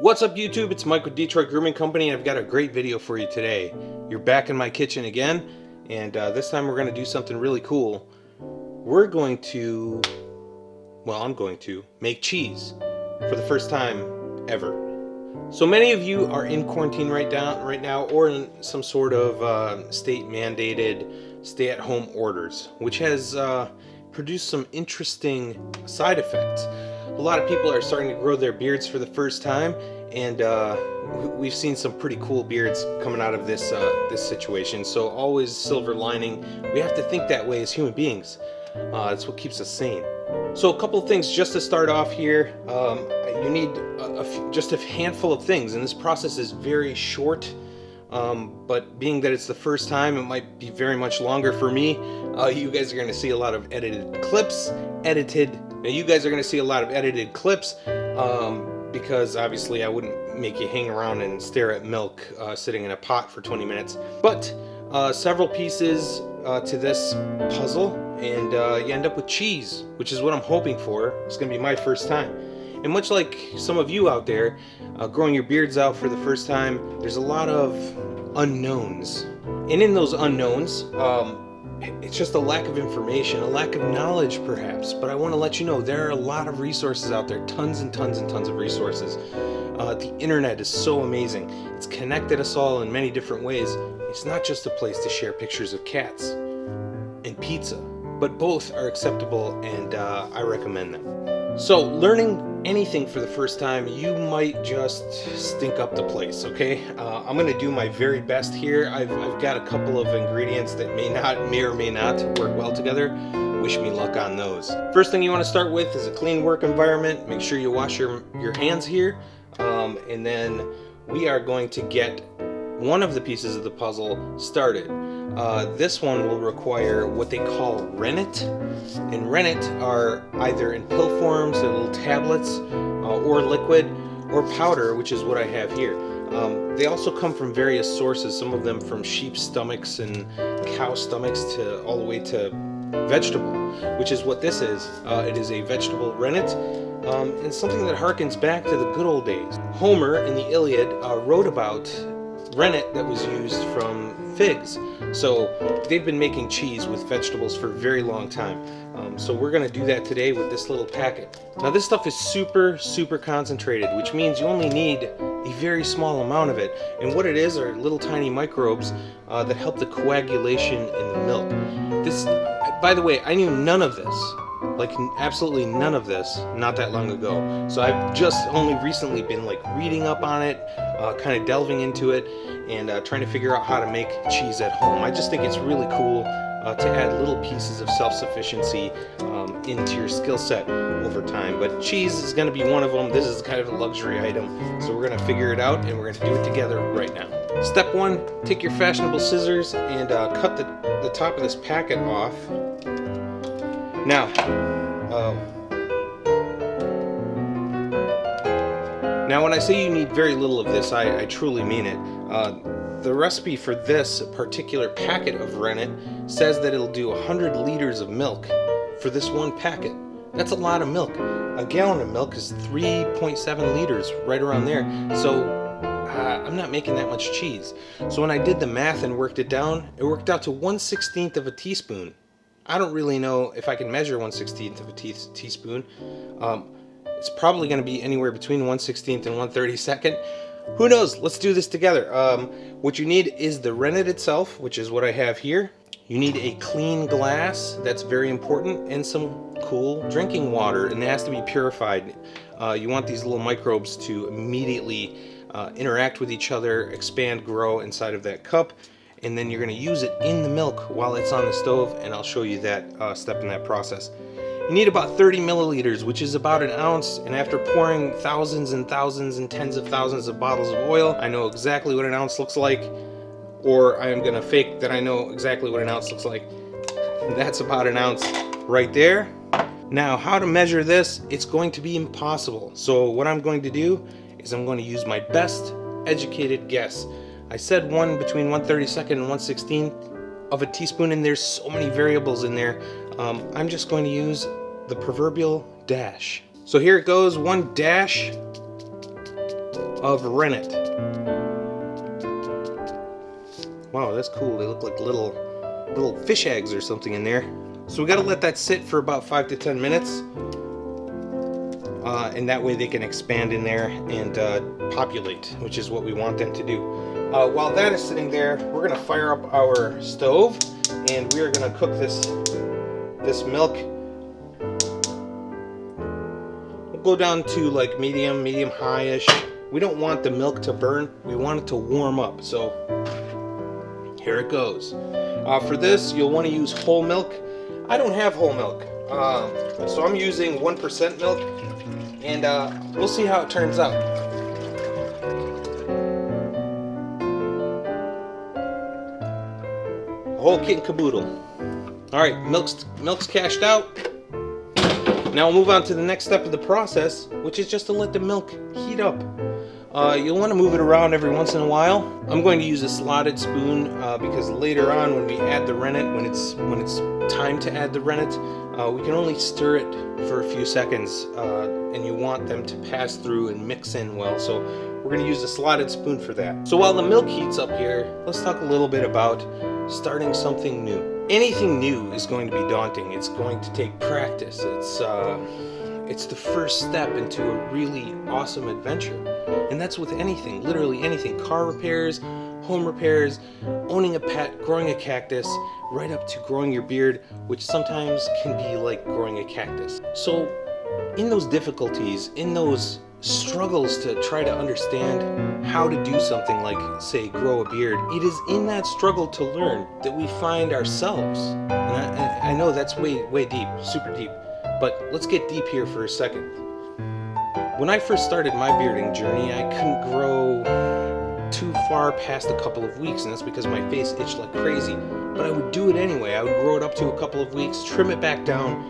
What's up YouTube? It's Mike with Detroit Grooming Company, and I've got a great video for you today. You're back in my kitchen again, and this time we're going to do something really cool. I'm going to make cheese for the first time ever. So many of you are in quarantine right now, or in some sort of state-mandated stay-at-home orders, which has produced some interesting side effects. A lot of people are starting to grow their beards for the first time, and we've seen some pretty cool beards coming out of this situation. So always silver lining. We have to think that way as human beings. It's what keeps us sane. So a couple of things just to start off here. You need just a handful of things, and this process is very short. But being that it's the first time, it might be very much longer for me. You guys are going to see a lot of edited clips. Now you guys are going to see a lot of edited clips because obviously I wouldn't make you hang around and stare at milk sitting in a pot for 20 minutes. But several pieces to this puzzle, and you end up with cheese, which is what I'm hoping for. It's going to be my first time. And much like some of you out there growing your beards out for the first time, there's a lot of unknowns. And in those unknowns, it's just a lack of information, a lack of knowledge perhaps. But I want to let you know there are a lot of resources out there, tons and tons and tons of resources. The internet is so amazing. It's connected us all in many different ways. It's not just a place to share pictures of cats and pizza, but both are acceptable, and I recommend them. So learning anything for the first time, you might just stink up the place, okay? I'm gonna do my very best here. I've got a couple of ingredients that may or may not work well together. Wish me luck on those. First thing you want to start with is a clean work environment. Make sure you wash your hands here, and then we are going to get one of the pieces of the puzzle started. This one will require what they call rennet, and rennet are either in pill forms, they're little tablets, or liquid, or powder, which is what I have here. They also come from various sources, some of them from sheep stomachs and cow stomachs to all the way to vegetable, which is what this is. It is a vegetable rennet, and something that harkens back to the good old days. Homer in the Iliad wrote about rennet that was used from figs. So they've been making cheese with vegetables for a very long time. So we're going to do that today with this little packet. Now this stuff is super concentrated, which means you only need a very small amount of it. And what it is are little tiny microbes that help the coagulation in the milk. This, by the way, I knew none of this. Like absolutely none of this not that long ago. So I've just only recently been like reading up on it, kind of delving into it, and trying to figure out how to make cheese at home. I just think it's really cool to add little pieces of self-sufficiency into your skill set over time. But cheese is going to be one of them. This is kind of a luxury item, so we're going to figure it out, and we're going to do it together right now. Step one, take your fashionable scissors and cut the top of this packet off. Now, when I say you need very little of this, I truly mean it. The recipe for this particular packet of rennet says that it'll do 100 liters of milk for this one packet. That's a lot of milk. A gallon of milk is 3.7 liters, right around there. So I'm not making that much cheese. So when I did the math and worked it down, it worked out to 1/16 of a teaspoon. I don't really know if I can measure 1/16 of a teaspoon. It's probably going to be anywhere between 1/16 and 1/32. Who knows? Let's do this together. What you need is the rennet itself, which is what I have here. You need a clean glass, that's very important, and some cool drinking water, and it has to be purified. You want these little microbes to immediately interact with each other, expand, grow inside of that cup. And then you're going to use it in the milk while it's on the stove, and I'll show you that step in that process. You need about 30 milliliters, which is about an ounce, and after pouring thousands and thousands and tens of thousands of bottles of oil, I know exactly what an ounce looks like, or I am going to fake that I know exactly what an ounce looks like. That's about an ounce right there. Now, how to measure this? It's going to be impossible. So what I'm going to do is I'm going to use my best educated guess. I said between 1/32 and 1/16 of a teaspoon, and there's so many variables in there. I'm just going to use the proverbial dash. So here it goes, 1 dash of rennet. Wow, that's cool. They look like little fish eggs or something in there. So we got to let that sit for about 5 to 10 minutes. And that way they can expand in there and populate, which is what we want them to do. While that is sitting there, we're going to fire up our stove, and we are going to cook this milk. We'll go down to like medium high-ish. We don't want the milk to burn. We want it to warm up. So here it goes. For this, you'll want to use whole milk. I don't have whole milk, so I'm using 1% milk, and we'll see how it turns out. A whole kit and caboodle. All right, milk's cashed out. Now we'll move on to the next step of the process, which is just to let the milk heat up. You'll want to move it around every once in a while. I'm going to use a slotted spoon because later on, when we add the rennet, when it's time to add the rennet, we can only stir it for a few seconds, and you want them to pass through and mix in well. So we're going to use a slotted spoon for that. So while the milk heats up here, let's talk a little bit about starting something new. Anything new is going to be daunting. It's going to take practice. It's the first step into a really awesome adventure. And that's with anything, literally anything. Car repairs, home repairs, owning a pet, growing a cactus, right up to growing your beard, which sometimes can be like growing a cactus. So in those difficulties, in those struggles to try to understand how to do something like, say, grow a beard, it is in that struggle to learn that we find ourselves. And I know that's way deep, super deep, but let's get deep here for a second. When I first started my bearding journey, I couldn't grow too far past a couple of weeks, and that's because my face itched like crazy. But I would do it anyway. I would grow it up to a couple of weeks, trim it back down,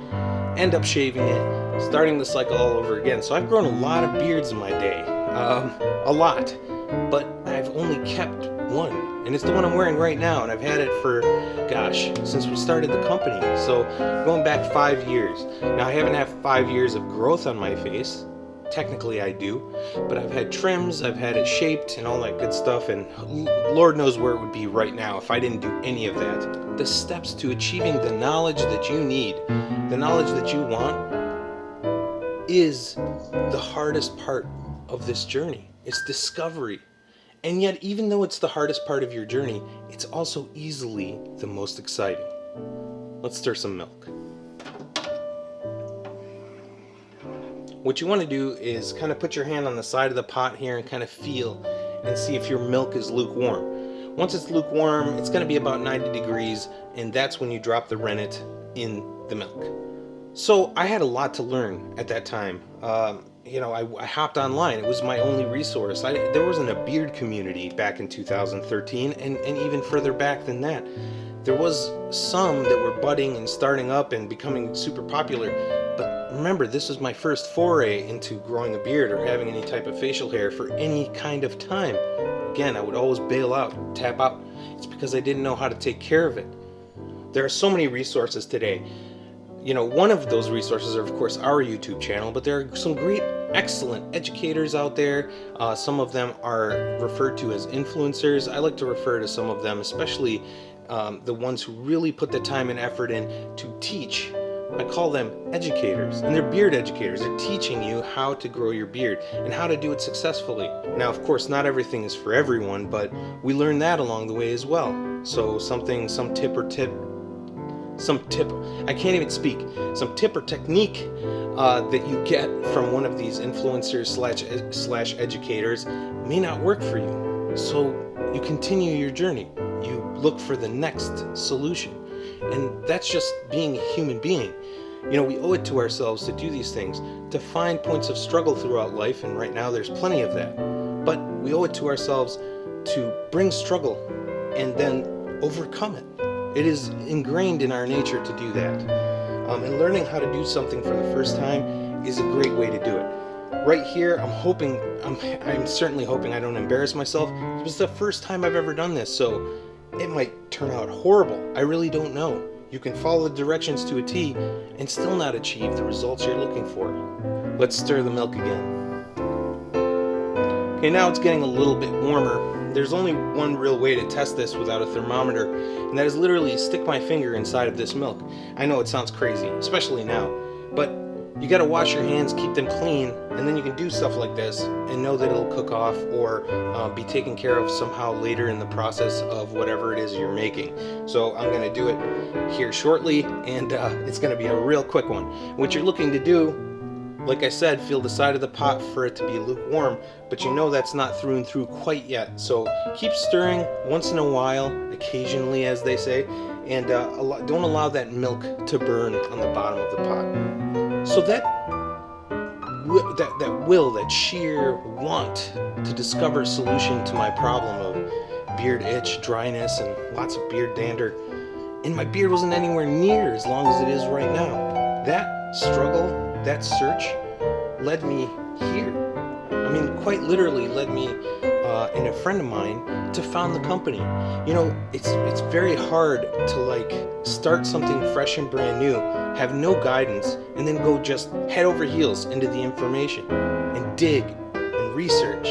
end up shaving it, starting the cycle all over again. So I've grown a lot of beards in my day, a lot, but I've only kept one, and it's the one I'm wearing right now, and I've had it for, gosh, since we started the company. So going back 5 years. Now I haven't had 5 years of growth on my face. Technically I do, but I've had trims, I've had it shaped and all that good stuff, and Lord knows where it would be right now if I didn't do any of that. The steps to achieving the knowledge that you need, the knowledge that you want, is the hardest part of this journey. It's discovery. And yet, even though it's the hardest part of your journey, it's also easily the most exciting. Let's stir some milk. What you want to do is kind of put your hand on the side of the pot here and kind of feel and see if your milk is lukewarm. Once it's lukewarm, it's going to be about 90 degrees, and that's when you drop the rennet in the milk. So I had a lot to learn at that time. I hopped online. It was my only resource. There wasn't a beard community back in 2013, and even further back than that. There was some that were budding and starting up and becoming super popular. But remember, this was my first foray into growing a beard or having any type of facial hair for any kind of time. Again, I would always bail out, tap out. It's because I didn't know how to take care of it. There are so many resources today. One of those resources are, of course, our YouTube channel, but there are some great, excellent educators out there. Some of them are referred to as influencers. I like to refer to some of them, especially the ones who really put the time and effort in to teach. I call them educators, and they're beard educators. They're teaching you how to grow your beard and how to do it successfully. Now, of course, not everything is for everyone, but we learn that along the way as well. So some tip or technique that you get from one of these influencers slash educators may not work for you. So you continue your journey. You look for the next solution. And that's just being a human being. We owe it to ourselves to do these things, to find points of struggle throughout life, and right now there's plenty of that. But we owe it to ourselves to bring struggle and then overcome it. It is ingrained in our nature to do that. And learning how to do something for the first time is a great way to do it. Right here, I'm certainly hoping I don't embarrass myself. It was the first time I've ever done this, so it might turn out horrible. I really don't know. You can follow the directions to a T and still not achieve the results you're looking for. Let's stir the milk again. Okay, now it's getting a little bit warmer. There's only one real way to test this without a thermometer, and that is literally stick my finger inside of this milk. I know it sounds crazy, especially now, but you gotta wash your hands, keep them clean, and then you can do stuff like this and know that it'll cook off or be taken care of somehow later in the process of whatever it is you're making. So I'm gonna do it here shortly, and it's gonna be a real quick one. What you're looking to do, like I said, feel the side of the pot for it to be lukewarm, but you know that's not through and through quite yet. So keep stirring once in a while, occasionally as they say, and don't allow that milk to burn on the bottom of the pot. So that sheer want to discover a solution to my problem of beard itch, dryness, and lots of beard dander, and my beard wasn't anywhere near as long as it is right now. That struggle, that search led me here. I mean, quite literally led me and a friend of mine to found the company. You know, it's very hard to like start something fresh and brand new, have no guidance, and then go just head over heels into the information and dig and research.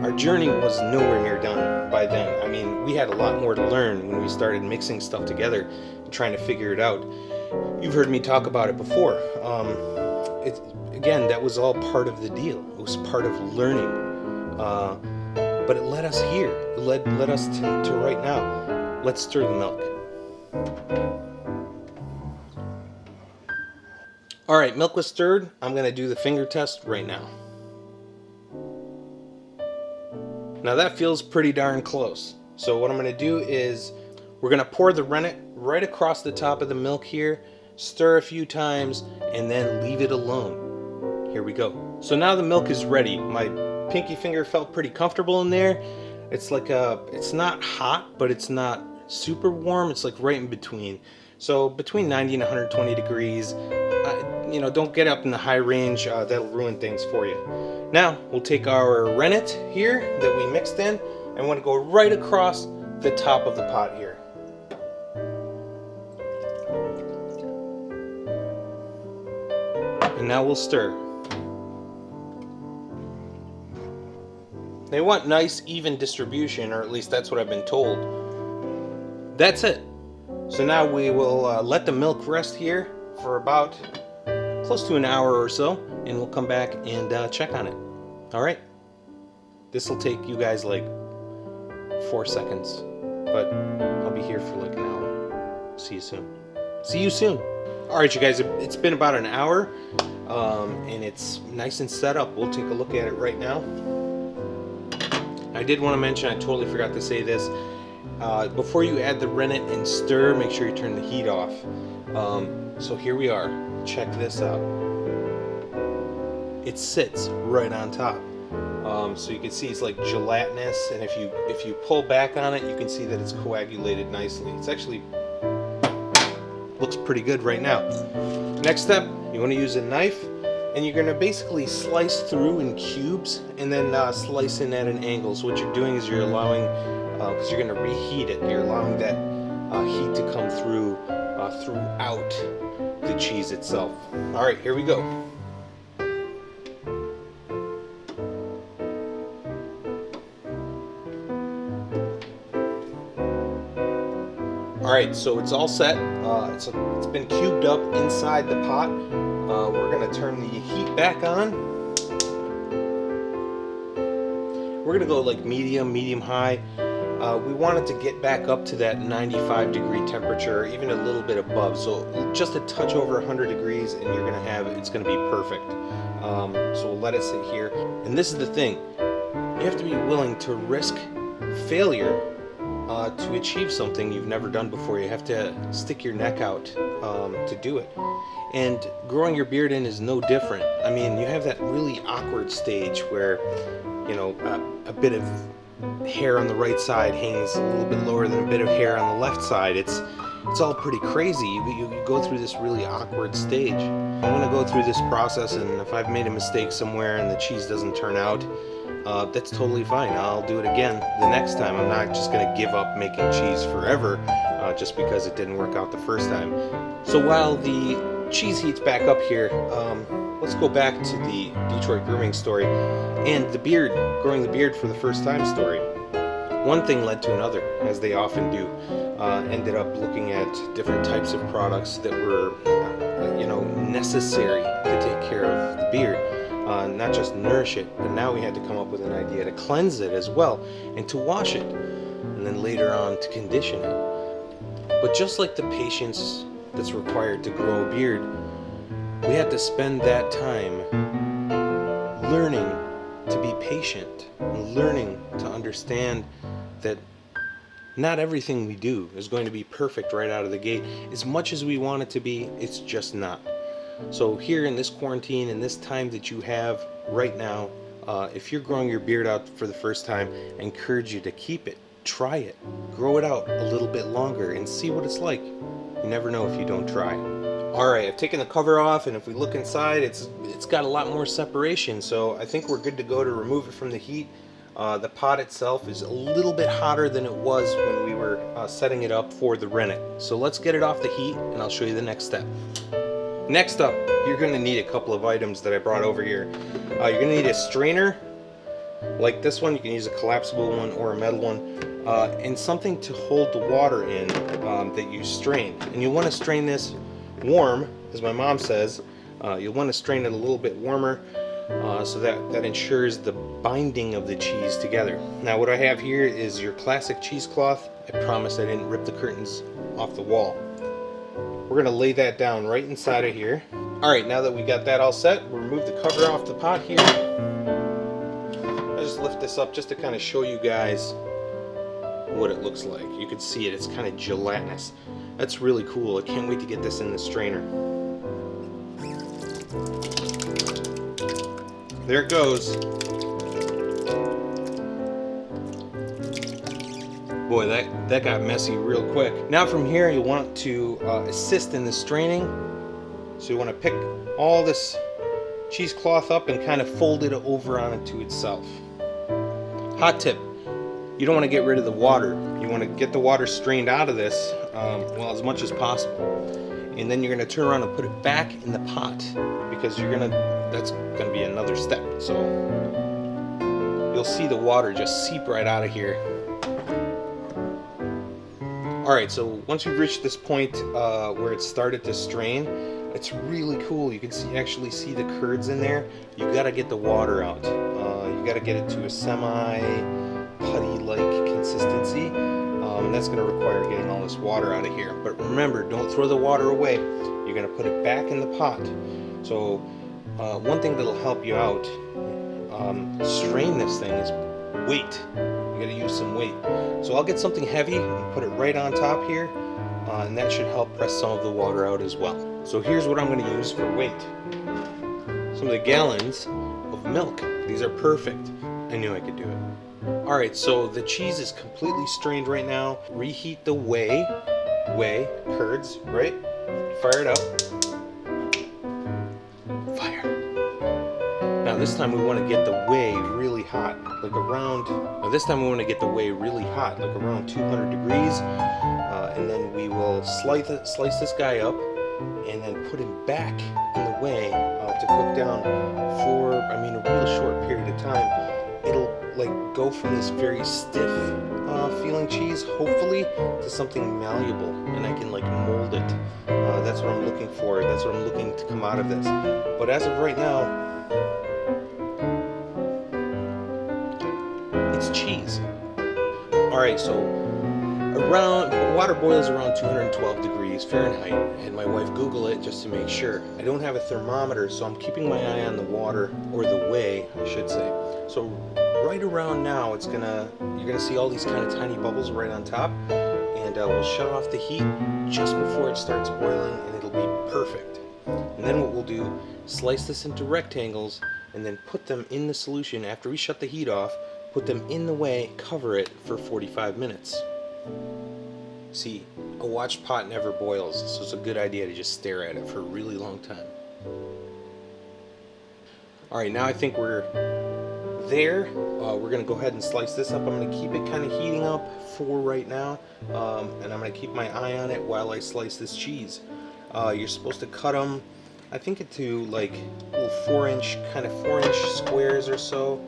Our journey was nowhere near done by then. I mean, we had a lot more to learn when we started mixing stuff together and trying to figure it out. You've heard me talk about it before. Again, that was all part of the deal. It was part of learning. But it led us here. It led us to right now. Let's stir the milk. All right, milk was stirred. I'm gonna do the finger test right now. Now that feels pretty darn close. So what I'm gonna do is we're gonna pour the rennet right across the top of the milk here, stir a few times, and then leave it alone. Here we go. So now the milk is ready. My pinky finger felt pretty comfortable in there. It's like it's not hot, but it's not super warm. It's like right in between. So between 90 and 120 degrees. You know, don't get up in the high range. That'll ruin things for you. Now we'll take our rennet here that we mixed in, and I want to go right across the top of the pot here. And now we'll stir. They want nice, even distribution, or at least that's what I've been told. That's it. So now we will let the milk rest here for about close to an hour or so, and we'll come back and check on it. All right. This will take you guys like 4 seconds, but I'll be here for like an hour. See you soon. See you soon. All right, you guys, it's been about an hour, and it's nice and set up. We'll take a look at it right now. I did want to mention, I totally forgot to say this, before you add the rennet and stir, make sure you turn the heat off. So here we are. Check this out. It sits right on top. So you can see it's like gelatinous, and if you pull back on it, you can see that it's coagulated nicely. It's actually looks pretty good right now. Next step, you want to use a knife, and you're going to basically slice through in cubes and then slice in at an angle. So what you're doing is you're allowing, because you're going to reheat it, you're allowing that heat to come through throughout the cheese itself. All right, here we go. All right, so it's all set. It's been cubed up inside the pot. We're gonna turn the heat back on. We're gonna go like medium high. We want it to get back up to that 95-degree temperature, even a little bit above. So just a touch over 100 degrees, and you're gonna have it's gonna be perfect. So we'll let it sit here. And this is the thing: you have to be willing to risk failure to achieve something you've never done before. You have to stick your neck out to do it. And growing your beard in is no different. I mean, you have that really awkward stage where, you know, a bit of hair on the right side hangs a little bit lower than a bit of hair on the left side. It's all pretty crazy. You go through this really awkward stage. I'm gonna go through this process, and if I've made a mistake somewhere and the cheese doesn't turn out, that's totally fine. I'll do it again the next time. I'm not just gonna give up making cheese forever just because it didn't work out the first time. So while the cheese heats back up here, let's go back to the Detroit grooming story and the beard, growing the beard for the first time story. One thing led to another, as they often do. Ended up looking at different types of products that were, necessary to take care of the beard. Not just nourish it, but now we had to come up with an idea to cleanse it as well, and to wash it, and then later on to condition it. But just like the patience that's required to grow a beard, we had to spend that time learning to be patient and learning to understand that not everything we do is going to be perfect right out of the gate. As much as we want it to be, it's just not. So here in this quarantine, in this time that you have right now, if you're growing your beard out for the first time, I encourage you to keep it. Try it. Grow it out a little bit longer and see what it's like. You never know if you don't try. Alright, I've taken the cover off, and if we look inside, it's got a lot more separation, so I think we're good to go to remove it from the heat. The pot itself is a little bit hotter than it was when we were setting it up for the rennet. So let's get it off the heat, and I'll show you the next step. Next up, you're going to need a couple of items that I brought over here. You're going to need a strainer, like this one. You can use a collapsible one or a metal one, and something to hold the water in that you strain. And you'll want to strain this warm, as my mom says. You'll want to strain it a little bit warmer, so that ensures the binding of the cheese together. Now what I have here is your classic cheesecloth. I promise I didn't rip the curtains off the wall. We're going to lay that down right inside of here. Alright, now that we got that all set, we'll remove the cover off the pot here. I'll just lift this up just to kind of show you guys what it looks like. You can see it, it's kind of gelatinous. That's really cool. I can't wait to get this in the strainer. There it goes. Boy, that got messy real quick. Now from here, you want to assist in the straining. So you want to pick all this cheesecloth up and kind of fold it over onto itself. Hot tip, you don't want to get rid of the water. You want to get the water strained out of this, as much as possible. And then you're going to turn around and put it back in the pot, because that's going to be another step. So you'll see the water just seep right out of here. Alright, so once you've reached this point where it started to strain, it's really cool. You can actually see the curds in there. You got to get the water out. You got to get it to a semi-putty-like consistency. And that's going to require getting all this water out of here. But remember, don't throw the water away. You're going to put it back in the pot. So one thing that'll help you out, strain this thing, is weight. You got to use some weight. So I'll get something heavy and put it right on top here, and that should help press some of the water out as well. So here's what I'm going to use for weight. Some of the gallons of milk. These are perfect. I knew I could do it. Alright, so the cheese is completely strained right now. Reheat the whey curds, right? Fire it up. Fire. Now this time we want to get the whey really hot, like around, this time we want to get the whey really hot, like around 200 degrees. And then we will slice this guy up and then put him back in the whey to cook down for, a real short period of time. It'll go from this very stiff feeling cheese, hopefully, to something malleable, and I can mold it. That's what I'm looking for. That's what I'm looking to come out of this. But as of right now, it's cheese. Alright, so water boils around 212 degrees Fahrenheit. I had my wife Google it just to make sure. I don't have a thermometer, so I'm keeping my eye on the water, or the whey, I should say. So right around now, you're gonna see all these kind of tiny bubbles right on top, and we'll shut off the heat just before it starts boiling, and it'll be perfect. And then what we'll do, slice this into rectangles, and then put them in the solution after we shut the heat off. Put them in the whey, cover it for 45 minutes. See, a watched pot never boils, so it's a good idea to just stare at it for a really long time. Alright, now I think we're there. We're going to go ahead and slice this up. I'm going to keep it kind of heating up for right now, and I'm going to keep my eye on it while I slice this cheese. You're supposed to cut them I think into like little 4-inch, kind of 4-inch squares or so.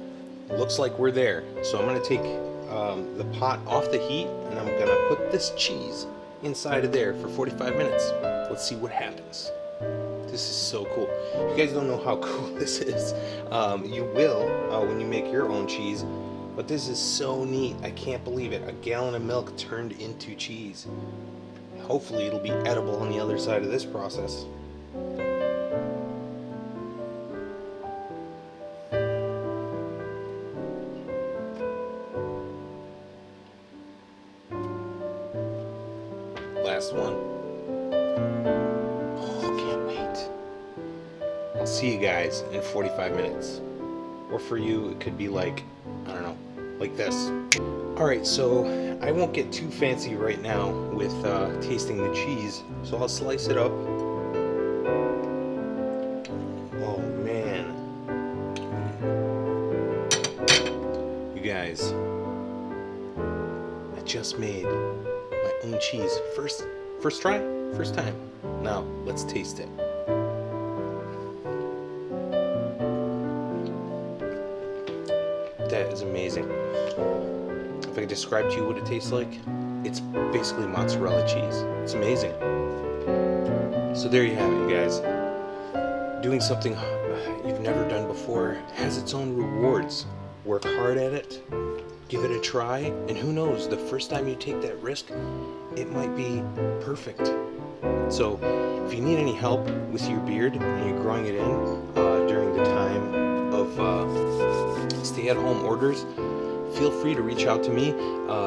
Looks like we're there. So I'm gonna take the pot off the heat, and I'm gonna put this cheese inside of there for 45 minutes. Let's see what happens. This is so cool. You guys don't know how cool this is. You will when you make your own cheese, but this is so neat. I can't believe it. A gallon of milk turned into cheese. Hopefully it'll be edible on the other side of this process. Last one. Oh, can't wait. I'll see you guys in 45 minutes. Or for you, it could be like, I don't know, like this. Alright, so I won't get too fancy right now with tasting the cheese, so I'll slice it up. Oh man. You guys, I just made my own cheese. First try? First time. Now, let's taste it. That is amazing. If I could describe to you what it tastes like, it's basically mozzarella cheese. It's amazing. So there you have it, you guys. Doing something you've never done before has its own rewards. Work hard at it, give it a try, and who knows, the first time you take that risk, it might be perfect. So if you need any help with your beard and you're growing it in during the time of stay-at-home orders, feel free to reach out to me.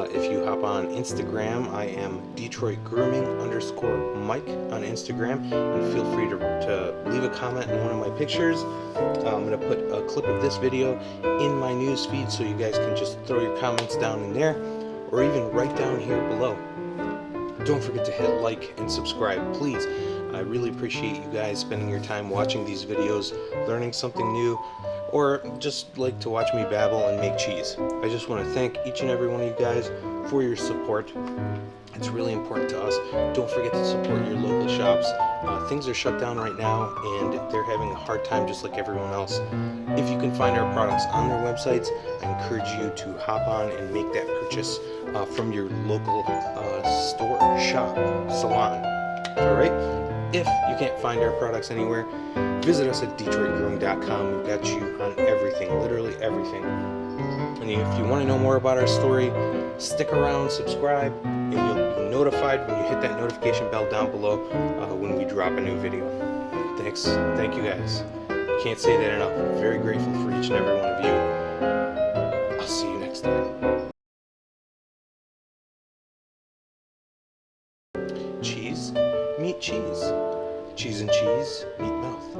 If you hop on Instagram, I am Detroit Grooming _Mike on Instagram, and feel free to leave a comment in one of my pictures. I'm going to put a clip of this video in my news feed, so you guys can just throw your comments down in there, or even right down here below. Don't forget to hit like and subscribe, please. I really appreciate you guys spending your time watching these videos, learning something new, or just like to watch me babble and make cheese. I just want to thank each and every one of you guys for your support. It's really important to us. Don't forget to support your local shops. Things are shut down right now, and they're having a hard time just like everyone else. If you can find our products on their websites, I encourage you to hop on and make that purchase from your local store, shop, salon. Alright? If you can't find our products anywhere, visit us at DetroitGrooming.com. We've got you on everything, literally everything. And if you want to know more about our story, stick around, subscribe, and you'll be notified when you hit that notification bell down below when we drop a new video. Thank you guys. Can't say that enough. I'm very grateful for each and every one of you. I'll see you next time. Cheese, meat cheese. Cheese and cheese, meat mouth.